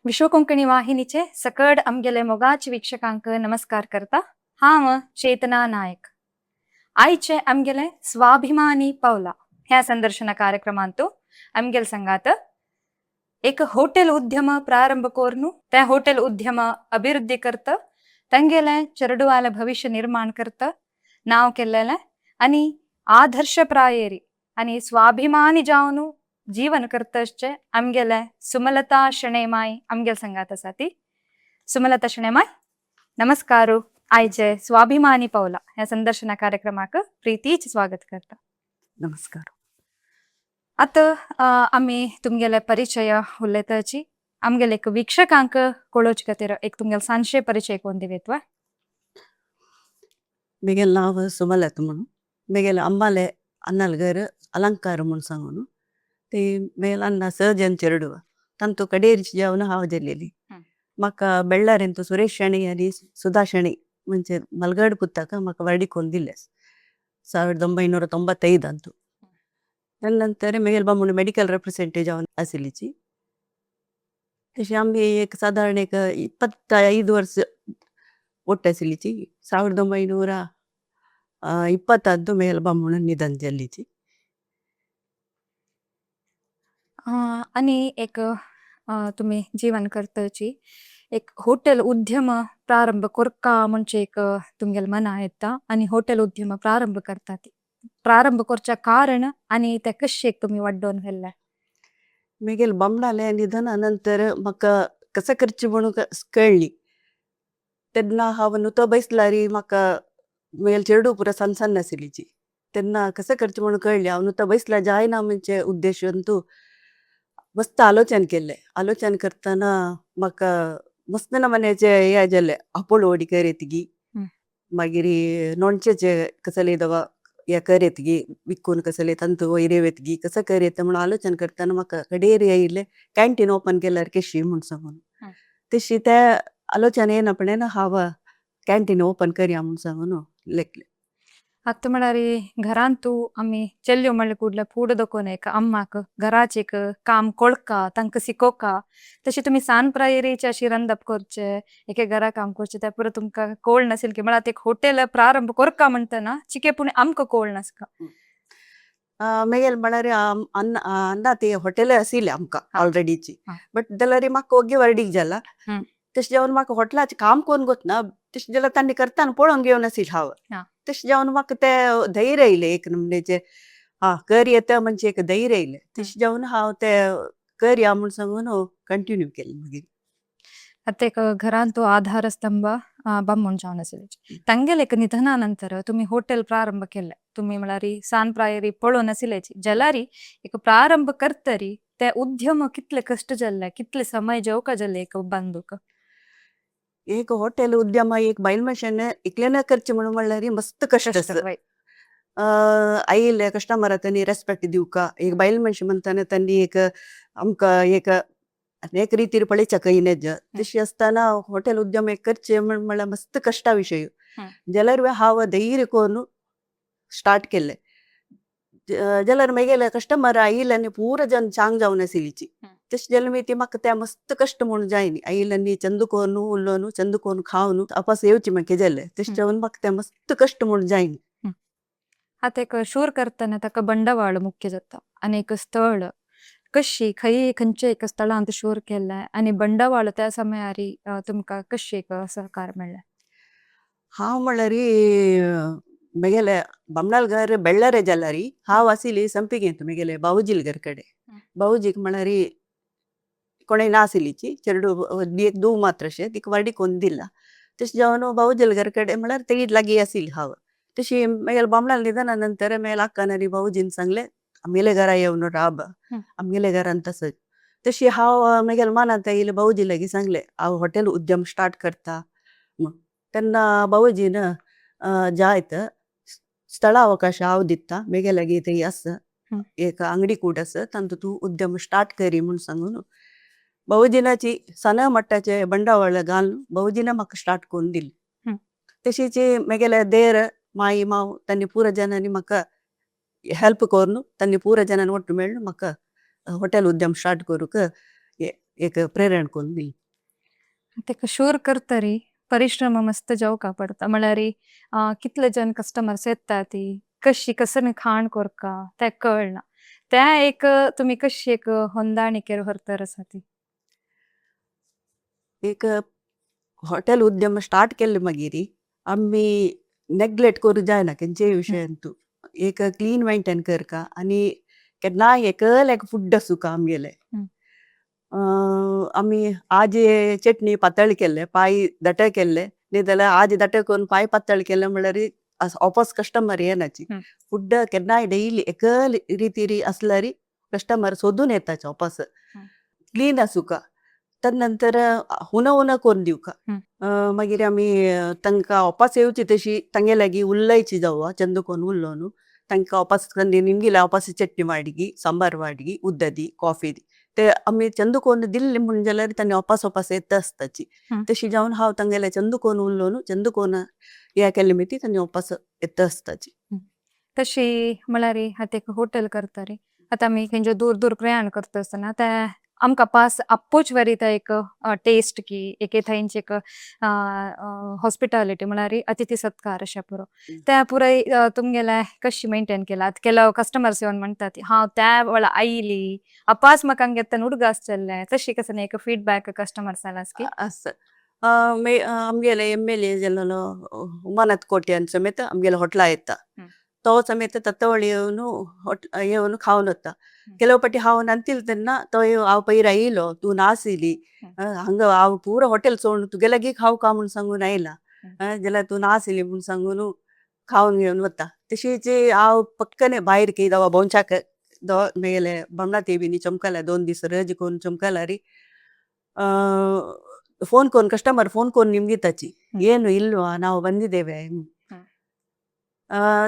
विश्व कोंकणी वाहिनीचे सकड आमगेले मोगाचे वीक्षकांक नमस्कार करता हांव चेतना नायक. आयचे आमगेले स्वाभिमानी पावला ह्या संदर्शना कार्यक्रमांतू आमगेल संगात एक होटेल उद्यम प्रारंभ कोरनु त्या होटेल उद्यम अभिवृद्धी करत ತಂಗೆಲೆ ಚರಡುವಾಲ भविष्य निर्माण करत नाव केलेले आणि आदर्शप्रायेरी आणि स्वाभिमानी जावनु जीवन करतचे आमगेले सुमलता शणेमाई आमगेल संगात आसा ती. सुमलता शणेमाई नमस्कारू. आयचे स्वाभिमानी पावला ह्या संदर्शना कार्यक्रमाक प्रीतीच स्वागत करता. नमस्कार. आता आम्ही तुमगेले परिचय उलयताची आमगेले एक वीक्षकांक कळोवचे खातीर एक तुमगेले सांजशे परिचय कोण दिवेतवा. मिगेल नाव सुमलता म्हणून मिगेल अम्माले अन्नलगर अलंकार म्हणून सांगून ते मेल अन्न सर्जन ಚೆರಡುವ ತಂತು ಕಡೇರಿಚಿ ಜಾವನ ಹಾವು ಜಲ್ಲೆಲಿ ಮಕ್ಕ ಬೆಳ್ಳಾರೆಂತು ಸುರೇಶ್ ಶಣಿ అని ಸುಧಾ ಶಣಿ ಮುಂಚೆ ಮಲ್ಗಡ್ ಪುತ್ತಕ ಮಕ್ಕ ವರ್ಡಿಕೊಂದಿಲ್ಲ 1995 ಅಂತು. त्यानंतर मेगेल बामून मेडिकल रिप्रेझेंटेटिव्ह जाऊन आसिलीची. तशी आम्ही एक साधारण एक 25 वर्ष ಒಟ್ಟು आसिलीची. 1920 मेगेल बामून निधन जल्लीची. आणि एक तुम्ही जीवन करताची एक होटेल उद्यम प्रारंभ कोरका म्हणजे एक तुमगेल मना येता आणि होटेल उद्यम प्रारंभ करतात. प्रारंभ करच्या कारण आणि त्या कशे तुम्ही वाढवून व्हेल्ला. मेगेल बामणाले निधनानंतर म्हाका कसं करची म्हणून कळली. तेन्ना हांव नुतो बैसलारी म्हाका मेगेल चेडू पुरा सन्न आसिलीची. तेन्ना कसं करची म्हणून कळली. हांव नुतो बैसला जायना म्हणजे उद्देशून मस्त आलोचन केले. आलोचन करताना म्हाका मस्त नमन्याचे हे जाले आपोळो वडी करेतगी मागीर लोणचेचे कसले दवा हे करेतगी विकून कसले तंतू वैरे वेतगी कसं करेत म्हणून आलोचन करताना म्हाका कडेर येयले कॅन्टीन ओपन केल्यार कशी म्हणून सांगून. तशी त्या आलोचन येनपणेन हांव कॅन्टीन ओपन करया म्हणून सांगून लेखले. आता म्हळ्यार घरांतू आम्ही चेल्यो म्हणले कुडले फूड दकोन एक अम्माक घराचे एक काम कोळका तांकां सिकोवका तशी तुम्ही सान प्रायेरीचे अशी रंदप करचे एके घरा काम करचे त्या पुरो तुमकां कोळ नसेल की म्हळ्यार एक हॉटेल प्रारंभ कोरका म्हणटना चिके पुणे आमकां कोळ नसका. मेगेल म्हळ्यार अन्ना ती हॉटेल आसिली आमकां ऑलरेडीची. बट जाल्यार म्हाका ओगी वर्डीक जाला. तशें जावन म्हाका हॉटेलाचें काम कोण गोतना तशें जाल्यार तांणी करताना पळोवंक घेवन आसिल हांव. तशें जावन म्हाका ते धैर्य येयलें एक नमनेचे कर येता म्हणजे एक धैर्य येयलें. तशें जावन हांव ते करया म्हूण सांगून कंटिन्यू केलें मागीर. आता एक घरांतू आधारस्तंभ बामण जावन आसिलेची तांगेल एक निधनानंतर तुम्ही हॉटेल प्रारंभ केले. तुम्ही म्हळ्यार सान प्रायेरी पळोवन आसिलेची जाल्यार एक प्रारंभ करतरी ते उद्यम कितले कष्ट जाल्ले कितले समय जेवका जाल्ले एक बांदूक. एक हॉटेल उद्यम एक बायल मशीन इकलेन करचे म्हणून म्हणल्यार मस्त कष्ट आसा. आयिल्ले कस्टमरांनी रेस्पेक्ट दिवका एक बायल मनीस म्हणटाना त्यांनी एक आमकां एक रितीर पळयच्या कयनेज तशी आसतना हॉटेल उद्यम एक करचे म्हणल्यार मस्त कश्टा विशय. जाल्यार हांव धैर्य करून स्टार्ट केले. जाल्यार मागीर कस्टमर आयिल्ल्यानी पूरा जन चांग जावन आसिलीची. तशें जाल्यार मागीर ती म्हाका त्या मस्त कष्ट म्हणून जायनी आयिल्ल्यानी चंदुकोन उरलोन चंदुकोन खावन वापस येवची म्हाका जालें. तशें जावन म्हाका त्या मस्त कष्ट म्हणून जायनी. आता एक शोर करताना ताका बंडवाळ मुख्य जाता आणि एक स्थळ कशी खंयचे एक स्थळांत शोर केल्ले आणि बंडवाळ त्या समयार तुमकां कशी एक सहकार मेळ्ळे. हांव म्हळ्यार म्हगेले बामणाल घर बेळ्ळारे जाल्यार हांव आसिली संपिगेंत म्हगेले बावजील घर कडेन. बावजीक म्हळ्यार कोणें नासिलीची चेडू एक दूव मात्र अशें तिका वाडी कोन्न दिला. तशें जावन बावजील घर कडेन म्हळ्यार तेगी लागीं आसिली हांव. तशी म्हगेल बामणाल निधनानंतर म्हगेल आक्कान आनी बावजीन सांगलें आमगेले घरा येवन राब आमगेले घरान तसंच. तशी हांव म्हगेल मनांत येयलें बावजी लागीं सांगलें हांव हॉटेल उद्यम स्टार्ट करता म्हूण. तेन्ना बावजीन जायत स्थळ अवकाश हांव दिता म्हगे लागीं थंय आसा एक अंगडी कूड आसा तांतूं तूं उद्यम स्टार्ट करी म्हूण सांगून बावजीनाची सन मट्टाचे बंडवाळ घालून बावजीन म्हाका स्टार्ट करून दिली. तशीच म्हगेले देर माई माव तांणी पुरा जनांनी म्हाका हेल्प करून तांणी पुरा जनांनी ಒಟ್ಟು मेळून म्हाका हॉटेल उद्यम स्टार्ट करूंक एक प्रेरण कोण दिली. ते शोर करतरी परिश्रम मस्त जावका पडता म्हळ्यार कितले जण कस्टमर्स येता ती कशी कसं खाण कोरका ते कळना त्या एक तुम्ही कशी एक ಹೊಂದಾಣಿಕೆ केर हरतर आसा ती एक हॉटेल उद्यम स्टार्ट केले मागीर आम्ही नेग्लेक्ट करू जायना खंयचेय विशयांतू एक क्लीन मेंटेन करका आनी केन्नाय एकल एक फूड आसूं आमगेले आमी आज चटणी पातळ केले पाय दाटे केले न्ही जाल्यार आज दाटे करून पाय पातळ केले म्हळ्यार वापस कस्टमर येनाची फूड केन्नाय डेली एकल रिती असल्यार कस्टमर सोदून येताचे वापस क्लीन आसूं का तदनंतर हुन हुन करून दिवका मागीर आमी तांकां वापस येवची तशी तांगे लागीं उल्लायची जावं चंद कोन्न उरलो न्हू तांकां वापस निमगिला वापस चटणी वाडगी सांबार वाडगी उद्द दी कॉफी दी ते आमी चंद कोन्न दिल्ली म्हण जाल्यार तांणी वापस येता आसताची तशी जावन हांव तांगेले चंद कोन्न उरलो न्हू चंद कोन्न हे केले मिती तांणी वापस येता आसताची तशी म्हळ्यार आतां एक हॉटेल करतरी आतां आमी खंयचे दूर दूर प्रयाण करता आसतना ते आमकां पास आप्पूच वरी ते एक टेस्ट की एके थंयची एक हॉस्पिटॅलिटी म्हळ्यार अतिथी सत्कार अशें पुरो त्या पुराय तुमगेले कशी मेंटेन केला केलो कस्टमर्स येवन म्हणटात हांव त्या वेळा आयली अपास म्हाका हांगा तेन्ना उडग आसतलें तशी कसं एक फीडबॅक कस्टमर्स आलास की आसा आमगेले MLA जाल्लो उमानाथ कोट्यान समेत आमगेले हॉटेला येता तो समेत तत्वळी येवन खावन वता ಕೆಲವು ಪಟ್ಟಿ ಹಾವು ನಂತಿಲ್ ತೆನ್ನ ತೋಯ್ ಹಾವು ಪೈರ ಇಲ್ಲೋ ತೂ ನಾಸಿಲಿ ಹಂಗ ಹಾವು ಪೂರ ಹೋಟೆಲ್ ಸೋಣು ತುಗೆಲಗಿ खाऊ का म्हूण सांगून आयला जाल्यार तू नासिली म्हूण सांगून खावन घेवन वता तशीच हांव पक्कने भायर की दवा बोंचाक मेले बमणा तेबीनी चमकला 2 दीस रज कोन चमकला ರೀ ಫೋನ್ ಕೋನ್ ಕಸ್ಟಮರ್ ಫೋನ್ ಕೋನ್ ನಿಮ್ಗಿತ್ತಾಚಿ ಏನು ಇಲ್ವಾ ನಾವು ಬಂದಿದ್ದೇವೆ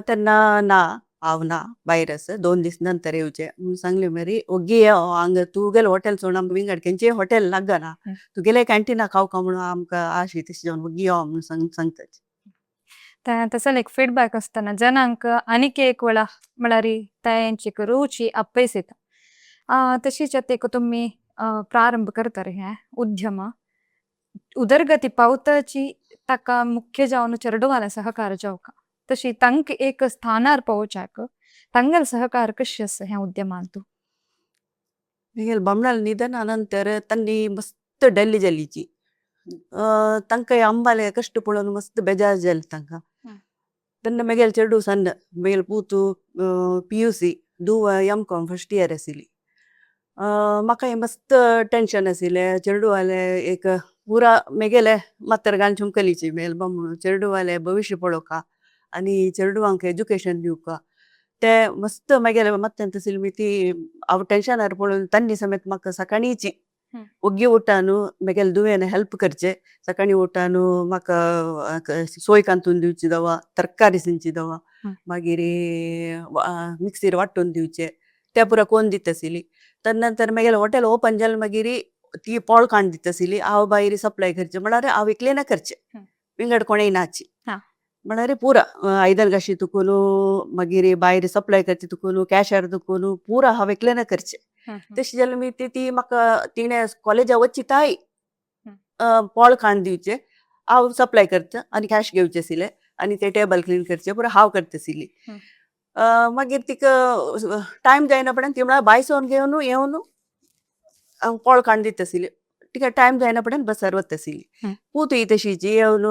त्यांना ना हांव ना भायर 2 दीस नंतर येवचे म्हूण सांगले मरी ओगी हांगा तुगेले हॉटेल सोडून आमकां विंगड खंयचेय हॉटेल नागना तुगेले कॅन्टिना खावका म्हणून आमकां आशी तशी जावन ओगी यो म्हूण सांगताची तसं एक फीडबॅक असताना जनांक आनीक एक वेळा म्हळ्यार तांची रुची अप्पेस येता तशीच एक तुम्ही प्रारंभ करता हे उद्यम उदरगती पावताची ताका मुख्य जावन चेडवाला सहकार जावका तशी तांक एक स्थानार पोवच्याक तांगेल सहकार कशी आसा ह्या उद्यमांतू म्हगेले बमणाल निधना नंतर तांणी मस्त डेल्ली जालीची तांकां अंबाले कश्ट पळोवन मस्त बेजार जाली तांकां तेन्ना म्हगेले चेडू सन्न म्हगेले पूतू PUC धूव M.Com फर्स्ट इयर आशिल्ली म्हाका मस्त टेंशन आशिल्लें चेडू वाले एक पुरा म्हगेले मातर घालून चुमकलीची म्हगेले बम चेडू वाले भविश्य पळोवका आनी चेडवांक एज्युकेशन दिवका ते मस्त म्हगेले मत्तेंत आशिल्ली मिती हांव टेंशनार पळोवन तांणी समेत म्हाका सकाळीची ओग्गी उठान म्हगेले दुवेन हेल्प करचे सकाळी उठान म्हाका सोय कांतून दिवची दवा तरकारी सिंची दवा मागीर मिक्सीर वांटून दिवचे ते पुरा कोण दिता आशिल्ली तदनंतर म्हगेले हॉटेल ओपन जालें मागीर ती पोळ काण दिता आशिल्ली हांव भायर सप्लाय करचे म्हळ्यार हांव एकलें करचे विंगड कोणेय नाची म्हळ्यार पुरा आयदन गाशी तुकून मागीर भायर सप्लाय करचे तुकून कॅशर तुकून पुरा हांव एकलें करचे तशें जाल्यार मी ती म्हाका तिणें कॉलेजा वच्ची ताय पोळ काण दिवचे हांव सप्लाय करता आनी कॅश घेवचे आशिल्ले आनी ते टेबल क्लीन करचे पुरा हांव करता आशिल्ली मागीर तिका टायम जायना पडन ती म्हळ्यार बायसोन घेवन येवन पोळ काण दिता आशिल्ली तिका टायम जायना पडन बसार वता आशिल्ली पूत ही तशीची येवन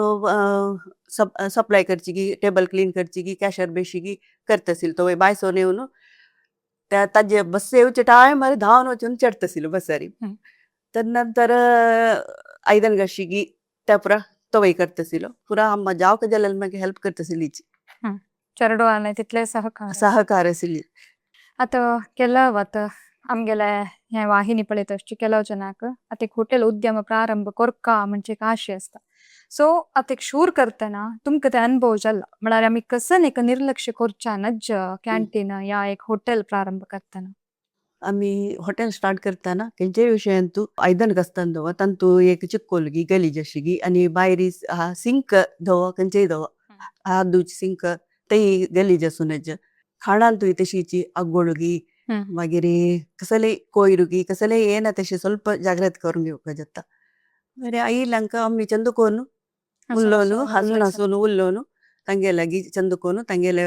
सप्लाय करची की टेबल क्लीन करची की कॅशर बेशी की करता आशिल्ली तो बायसोन येवन ताजे बस येवचे टायमार धांवन वचून चडता आशिल्लो बसारी तदनंतर आयदन गाशी की त्या पुरा तवय करता आशिल्लो पुरा अम्मा जावका जाल्यार म्हाका हेल्प करता आशिल्लीची चेडवाले तितले सहकार आशिल्ली आतां केला वत आमगेले हे वाहिनी पळयता अशी ಕೆಲವು जनाक आतां एक हॉटेल उद्यम प्रारंभ कोरका म्हणजे एक आशे असता सो आतां एक शूर करतना तुमकां ते अनुभव जाला म्हळ्यार आमी कसं एक निर्लक्ष करच्या नज कॅन्टीन या एक हॉटेल प्रारंभ करतना आमी हॉटेल स्टार्ट करतना खंयच्याय विशयांतू आयदन घासतना दवर तांतू एक चिक्कोलगी गलीज आशिगी आनी भायर सिंक धवो खंयचेय धवो हात धुवची सिंक तेय गलीज आसूं नज खाणांतूय तशीची आगोळगी हं. मागीर कसले कोयरुगी कसले येना तशें ಸ್ವಲ್ಪ ಜಾಗ್ರತೆ करून घेवपाक जाता मागीर आयिल्ल्यांक आमी चंदुकोन ಉಲ್ಲೋನು ಹಸು ಹಸುನು ಉಲ್ಲೋನು ತಂಗೆಲಾಗಿ ಚಂದುಕೋನು ತಂಗೆಲ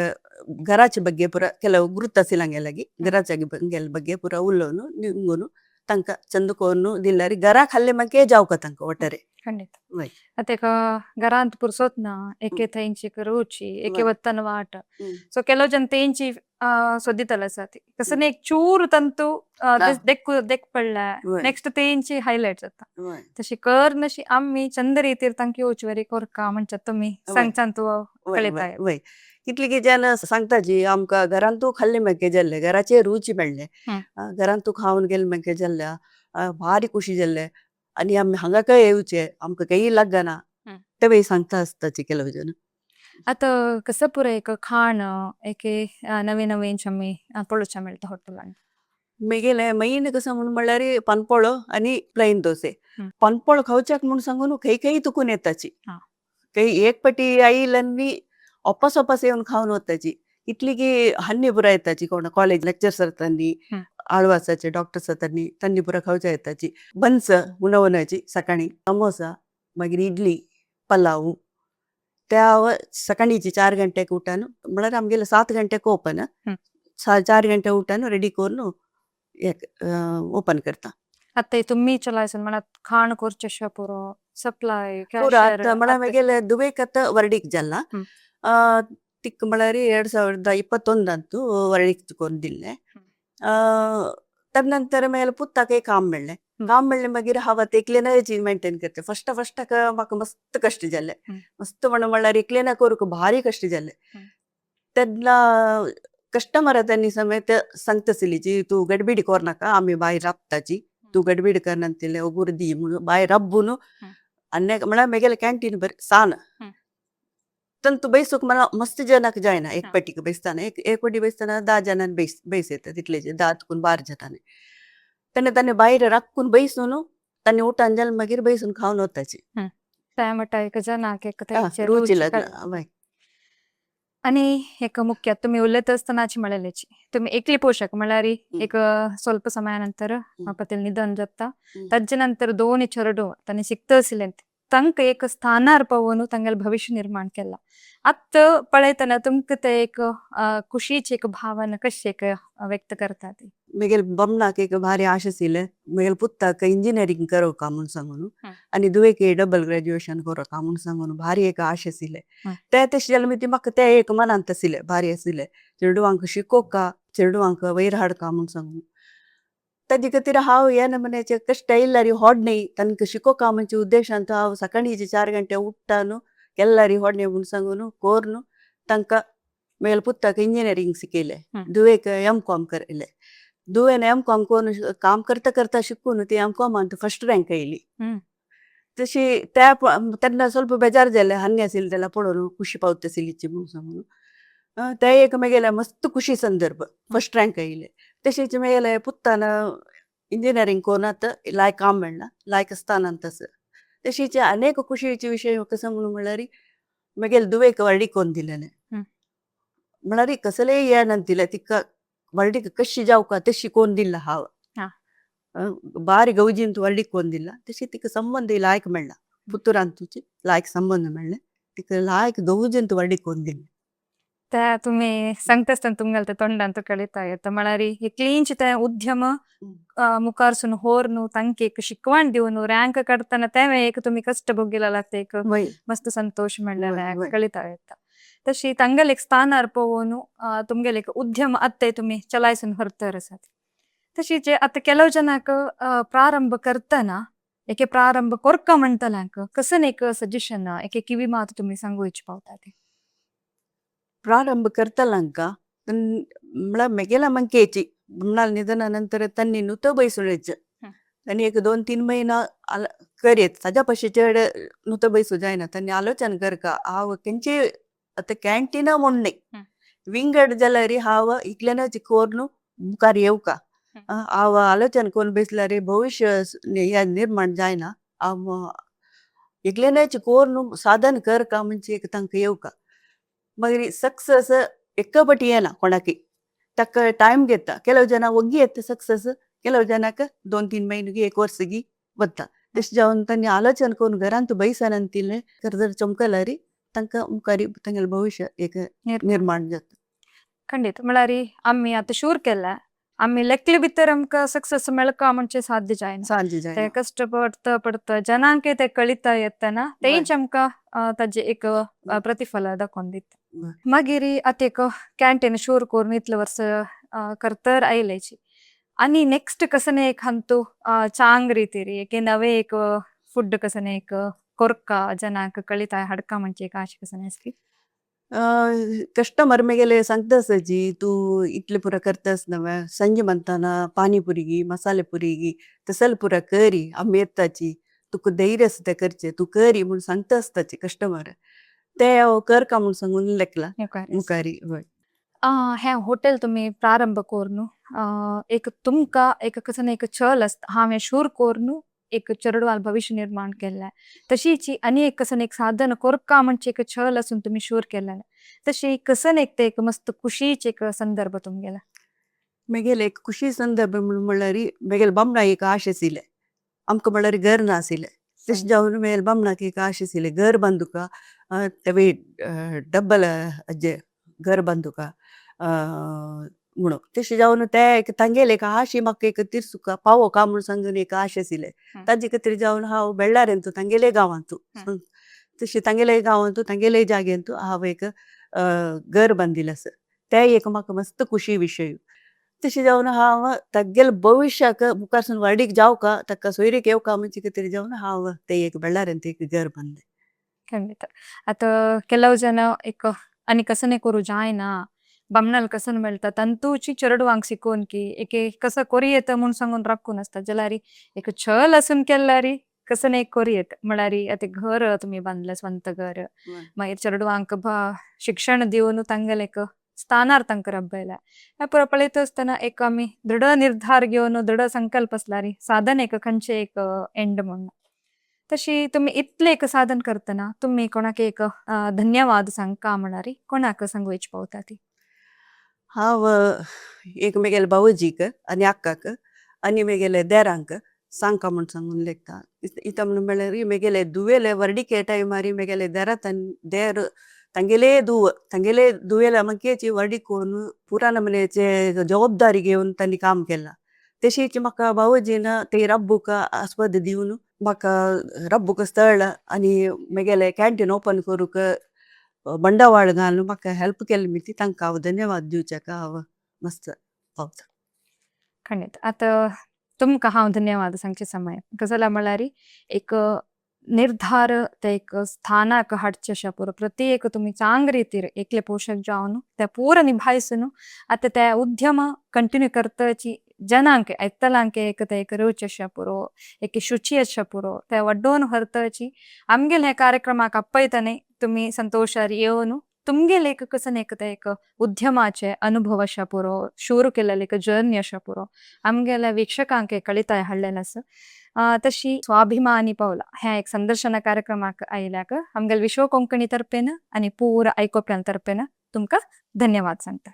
ಗರಾಚೆ ಬಗ್ಗೆ ಪುರ ಕೆಲವು ಗುರುತಸಿಲಂಗೆಲಾಗಿ ಗರಾಚೆ ಬಗ್ಗೆ ಪುರ ಉಲ್ಲೋನು ನಿಂಗುನು ತಂಕ ಚಂದುಕೋನು ದಿಲ್ಲಾರಿ ಗರಾ ಖಲ್ಲೆ ಮಕ್ಕೆ ಜಾವ್ಕ ತಂಕ ಒಟ್ಟರೆ ಖಂಡಿತ वय आता एक घरांत पुरसोत ना एके थंयची रुची एके वय. वत्तन वाट हम्म. सो केलो जन तेंची सोदितल आसा ती कसं एक चूर तंतू हा. देख पडला वय. नेक्स्ट तेंची हायलाइट जाता वय. तशी कर नशी आम्ही चंद रीतीर तांकी वचवरी कोरका म्हणच्यात तुम्ही वय. सांगचान तू वय कळिताय वय वय कितली की जन सांगता जी आमकां घरान तू खाल्ले मगे जाल्ले घराचे रुची मेळ्ळे हं. घरान तू खावन गेले मगे जाल्ल्या भारी खुशी जाल्ले आनी आमी हांगा खंय येवचे आमकां काही लागना हं. ते वेळी सांगता आसताची ಕೆಲವು जन आता कसं पुरं एक खाण एके नवीन नवीन आम्ही पळोवच्या मेळटा हॉटेलांत मेगेले मैन कसं म्हणून म्हणल्यार पानपोळो आनी प्लेन दोसे हं. पानपोळो खावच्याक म्हूण सांगून खंय खंय तुकून येताची हा. काही एक पटी आईलनी ಒಪ್ಪಸ್ ಒಪ್ಪಸ್ येवन खावन वताची इतली की हन्नी पुरा येताची कोण कॉलेज लेक्चर्स जातानी हं. आळवासाचे डॉक्टर्स जातानी तन्नी पुरा खावच्या येताची बन्स उनवनाची सकाळी समोसा मागीर इडली पलाव त्या सकाळीची 4 ಗಂಟೆಗೆ ಊಟನು म्हळ्यार आमगेले 7 ಗಂಟೆಗೆ ओपन हं. 4 ಗಂಟೆ ಊಟನು रेडी करून ओपन करता आता तुम्ही चलायसन म्हणत खाण करचे पुरो सप्लाय पुरा आता म्हळ्यार मागेले दुवेक आतां वर्डीक जाल्ला हं. तिक म्हळ्यार 2021 वर्डीक करून दिल्ले तदनंतर मागीर पुत्ताक एक काम मेळ्ळें काम मेळ्ळें मागीर हांव आतां एकलेनच मेंटेन करता फस्टाक म्हाका मस्त कश्ट जाल्ले हं. मस्त म्हळ्यार एकलेना करूंक भारी कश्ट जाल्ले हं. तेन्ना कस्टमर आतांनी समेत सांगतासिलीची तूं गडबीड कोरनाका आमी भायर राबताची तूं गडबीड करना अंतिल्लें ಒಬ್ಬರು दी म्हणून भायर रब्बून हं. अन्य म्हळ्यार मेगेले कॅन्टीन बरें सान हं. तंतू बैसूक मला मस्त जनाक जायना एक हा. पटीक बैसताना एक पटी बैसताना 10 जणांनी बैस येता तितलेचे 10 जाताने तांणी भायर राखून बैसून तांणी उठान जाल्यार मागीर बैसून खावन वताची म्हणटा एक जनाक एक थंयचे रुची रुची लागला कळटा. वय. आणि एक मुख्य तुम्ही उलयत आसतनाची म्हळेलेची तुम्ही एकली पोषक म्हळ्यार एक ಸ್ವಲ್ಪ ಸಮಯಾನಂತರ ಪತಿಲ್ ನಿಧನ जाता ताजे नंतर 2 चेडू तांणी शिकता आशिल्ले तांकां एक स्थानार पळोवन तांगेलें भविष्य निर्माण केला आत पळयतना तुमकां ते एक खुशीची एक भावना कशी एक व्यक्त करता ती मेगेल बमनाक एक भारी आश आशिल्लें मेगेल पुत्ताक इंजिनियरींग करोवका म्हूण सांगून हं. आनी दुवेक डबल ग्रॅज्युएशन करोवका म्हूण सांगून भारी एक आश आशिल्लें हं. ते तशें जाल्यार ती म्हाका ते एक मनांत आशिल्लें भारी आशिल्लें चेडवांक शिकोवका चेडवांक वयर हाडका म्हूण सांगून ताजे खातीर हांव ह्या नमुन्याचे कश्ट येयल्यार होडनी तांकां शिकोवका म्हणजे उद्देशांत हांव सकाळीचे 4 ಗಂಟೆ उठ्ठा न्हू केल्ल्यार होडणे म्हूण सांगून कोर तांकां मेगेल पुत्ताक इंजिनियरींग शिकयलें हं. दुवेक M.Com केलें दुवेन M.Com करून काम करता करता शिकून ती M.Coमांत फर्स्ट रँक येयली तशी त्या तेन्ना ಸ್ವಲ್ಪ बेजार जालें हान्नी आशिल्लें जाल्यार पळोवन खुशी पावता आशिल्लीची म्हूण सांगून ते एक मेगेले मस्त खुशी संदर्भ फर्स्ट रँक येयले तशेंच मेगेले पुत्तान इंजिनियरींग करून आतां लायक काम मेळना लायक आसताना तसं तशीच अनेक खुशयेचे विशय म्हाका सांगून म्हळ्यार मेगेले दुवेक वर्डीक कोन्न दिलेलें म्हळ्यार कसलेय हें नासदिलें तिका वर्डीक कशी जावका तशी कोन्न दिला हांव भारी गवजींत वर्डीक कोन्न दिला तशी तिका संबंद लायक मेळ्ळा पुतुरांत तुजी लायक संबंद मेळ्ळे तिका लायक गवजींत वर्डीक कोन्न दिलें त्या तुम्ही सांगता आसतना तुमगेले ते तोंडांत कळिता येता म्हळ्यार क्लीनचे ते उद्यम मुखारसून होर न्हू तांकां एक शिकवण दिवन रँक काडतना ते एक तुम्ही कष्ट भोगिला लागता एक मस्त संतोष मेळ्ळेला कळिता येता तशी तांगेले एक स्थानार पळोवन तुमगेले एक उद्यम आत्ते तुम्ही चलायसून व्हरतर आसात तशीच आता ಕೆಲವು जनाक प्रारंभ करतना एके प्रारंभ कोरका म्हणटल्यांक कसं एक सजेशन एके किवी मात तुम्ही सांगू इच्छ पावता ते ಪ್ರಾರಂಭ करतलांಕ म्हळ्यार मेगेला मंकेची म्हणाल निधनानंतर त्यांनी नुत बैसुळेच त्यांनी एक 2-3 महिना करेत ताज्या पशी चड नुत बैसू जायना त्यांनी आलोचन करका हांव तेंची आतां कॅन्टीन म्हणणे विंगड जाल्यार हांव इकलेनच कोरून मुखार येवका हांव आलोचन करून बसल्यार भविष्य निर्माण जायना हांव इकलेनच कोरून साधन करका म्हणजे एक तांकां येवका मागीर सक्सेस एका पटी येना कोणाकी तक्क टाइम घेता ಕೆಲವು जन ಒಗ್ಗಿ ಎತ್ತ सक्सेस ಕೆಲವು ಜನಕ್ಕೆ 2-3 महिन्यागी 1 वर्षगी बत्ता तशें जावन तांणी आलोचना करून घरांत बैसन अंतिल्ले खरतर चमकलारी तांकां मुखारी तांगेलें भविष्य एक निर्माण जाता. ಖಂಡಿತ ಮಳಾರಿ ಅಮ್ಮಿ ಅತ್ತ ಶೂರ್ ಕೆಲ್ಲ ಅಮ್ಮಿ ಲೆಕ್ಲಿ ಬಿತ್ತರ ಅಮ್ಕ ಸಕ್ಸಸ್ ಮೆಳಕ ಮುಂಚೆ ಸಾಧ್ಯ ಜಾಯ್ನ सांजे जाय ते कष्ट पडता जनांके ते कळिता येतना तेंच आमका ताजे एक प्रतिफल दाखोंदित बरं. मागीर आत एक कॅन्टीन शूर करून इतले वर्ष करतर आयलेची आणि नेक्स्ट कसने एक हंतू चांग ರೀತಿರಿ ಏಕೆ ನವೇ एक ಫುಡ್ कसने एक ಕೊರ್ಕ ಜನಾಂಕ ಕಳಿತಾ ಹಡ್ಕ ಮುಂಚೆ एक आशे कसने असली कस्टमर मेगेले सांगतास जी तू इतले पुरा करतास नव्हे संजे म्हणताना पाणीपुरीगी मसाले पुरीगी तसल पुरा करी आम्ही येताची तुका धैर्य ते करचे तू करी म्हणून सांगतास ताची कस्टमर ते हांव करका म्हणून सांगून लेखला मुखारी हय. ह्या हॉटेल तुम्ही प्रारंभ कोरनु एक तुमका एक कसं एक छल असत हांवें शूर कोरनु एक चरडवाल भविष्य निर्माण केल्लें तशीची आनी एक कसन एक साधन कोरका म्हणजे एक छल असून तुम्ही शूर केलें तशी कसन एक ते एक मस्त खुशीचे एक संदर्भ तुमगेला मेगेले एक खुशी संदर्भ म्हणून म्हणल्यार मेगेले बामणा एक आश आशिल्ले आमकां म्हणल्यार घर नाशिल्लें तशें जावन मेगेले बामणाक एक आश आशिल्लें घर बांदुका तेवे डबल जे घर बांदुका म्हणून तशें जावन ते एक तांगेले एक आश म्हाका एक तिरसुका पावो का म्हणून सांगून एक आश आशिल्ले ताजे खातीर जावन हांव बेळ्ळारेंतू तांगेले गांवांतू तशें तांगेले गांवांतू तांगेले जाग्यांतू हांव एक घर बांदिल्लें आसा ते एक म्हाका मस्त खुशी विशय तशें जावन हांव तागेले भविश्याक मुखारसून वाडीक जावका ताका सोयरीक येवका म्हणजे खातीर जावन हांव ते एक बेळ्ळारेंत एक घर बांदलें. ಖಂಡಿತ आता ಕೆಲವು ಜನ एक आणि कसं करू जायना बमनल कसं मिळतात तंतूची चरड वांग शिकून की एके कसं कोरी येतं म्हणून सांगून राखून असतात जलारी एक छल असून केल्लारी कसं एक कोरी येत म्हळ्यारी आता घर तुम्ही बांधलं स्ವಂತ घर मागीर चरड वांक शिक्षण देऊन तांगेले एक स्थानार तांकां रब्बयला ह्या पुरा पळयत आसतना एक आमी दृढ निर्धार घेवन दृढ संकल्प असलारी साधन एक खंयचे एक एंड म्हणून तशी तुम्ही इतले एक साधन करतना तुम्ही कोणाक एक धन्यवाद सांगका म्हणारी कोणाक सांगू इच्छपावता ती हांव एक मेगेले बावजीक आनी आक्काक आनी मेगेले देरांक सांगका म्हूण सांगून लेखता इता म्हणून म्हणल्यार मेगेले दुवेले वर्डिके टायमार मेगेले देरात देर तांगेले दुवेल्या मंकेची वर्डीक करून पुरा नमनेचे जबाबदारी घेवन तांणी काम केलां तशीच म्हाका बावजीन ते रब्बूक आस्पद दिवन म्हाका रब्बूक स्थळ आनी मेगेले कॅन्टीन ओपन करूंक बंडावाळ घालून म्हाका हेल्प केली मिती तांकां हांव धन्यवाद दिवच्याक हांव मस्त पावता. खंडित आता तुमकां हांव धन्यवाद सांगचे समय कसला म्हळ्यार एक निर्धार ते एक स्थानाक हाडचे अशा पुरो प्रति एक तुम्ही चांग ರೀತಿರ್ एकले पोषक जावन ते पूर निभायसून आता ते उद्यम कंटिन्यू करताची जनांक ऐकतलांके एक ते एक रुच अशा पुरो एक शुची अशा पुरो ते वड्डोन हरताची आमगेल हे कार्यक्रमाक अप्पयतने तुम्ही संतोषार येवन तुमगेल एक कसं एक ते एक उद्यमाचे अनुभव अशा पुरो शूर केलेले एक जर्नी अशा पुरो आमगेल्या वीक्षकांक कळिताय हाडलेलं आसा तशी स्वाभिमानी पावला ह्या एक संदर्शन कार्यक्रमाक आयल्याक आमगेल विश्व कोंकणी तर्फेन आणि पूरा ऐकोप्यां तर्फेन तुमकां धन्यवाद सांगता.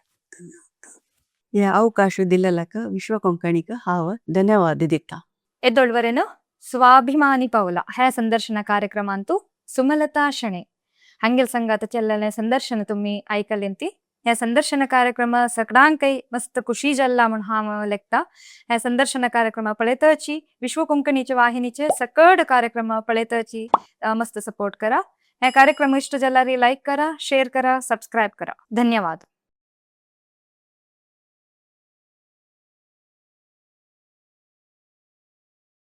ह्या अवकाश दिलेल्याक विश्व कोंकणीक हांव धन्यवाद दिता. ಎದ್ದೊಳ್ವರೆನು ಸ್ವಾಭಿಮಾನಿ ಪೌಲ ह्या संदर्शन कार्यक्रमांतू सुमलता शणे हंगेल संगात चल्लेले संदर्शन तुम्ही ऐकलेंती ह्या संदर्शन कार्यक्रम सगळ्यांकय मस्त खुशी जल्ला म्हणून हांव लेखता ह्या संदर्शन कार्यक्रम पळयतची विश्व कोंकणीचे वाहिनीचे सकड कार्यक्रम पळयतची मस्त सपोर्ट करा ह्या कार्यक्रम इष्ट जल्लारी लाईक करा शेअर करा सबस्क्राईब करा धन्यवाद.